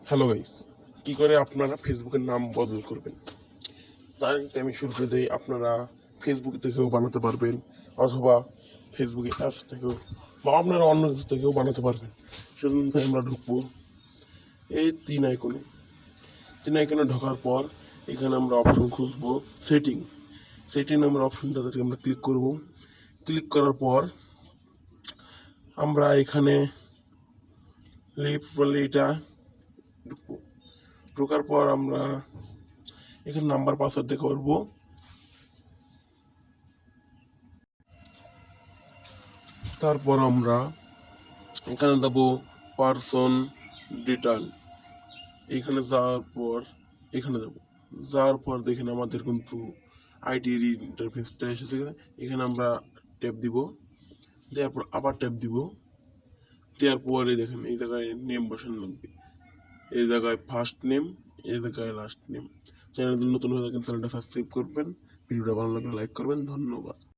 Hello guys, কি করে আপনারা ফেসবুকের নাম বদল করবেন তার আমি শুরু করে দিই। আপনারা ফেসবুক থেকেও বানাতে পারবেন, অথবা ফেসবুকের অ্যাপস থেকেও, বা আপনারা অন্য কিছু থেকেও বানাতে পারবেন। সেজন্য আমরা ঢুকবো এই তিন আইকনে ঢোকার পর এখানে আমরা অপশন খুঁজবো সেটিং নামের অপশনটাতে আমরা ক্লিক করব। ক্লিক করার পর আমরা এখানে এটা ঢুকবো। ঢোকার পর আমরা এখানে নাম্বার পাসওয়ার্ড দিয়ে করবো। তারপর আমরা এখানে দেবো পারসন ডিটেল। এখানে যাওয়ার পর দেখেন আমাদের কিন্তু আইডির ইন্টারফেসটা এসেছে। এখানে আমরা ট্যাপ দিব, দেওয়ার পর আবার ট্যাপ দিব। দেওয়ার পরে দেখেন এই জায়গায় নেম বসানো লাগবে। এই জায়গায় ফার্স্ট নেম, এই জায়গায় লাস্ট নেম। চ্যানেল নতুন হয়ে থাকেন চ্যানেলটা সাবস্ক্রাইব করবেন। ভিডিওটা ভালো লাগলে লাইক করবেন। ধন্যবাদ।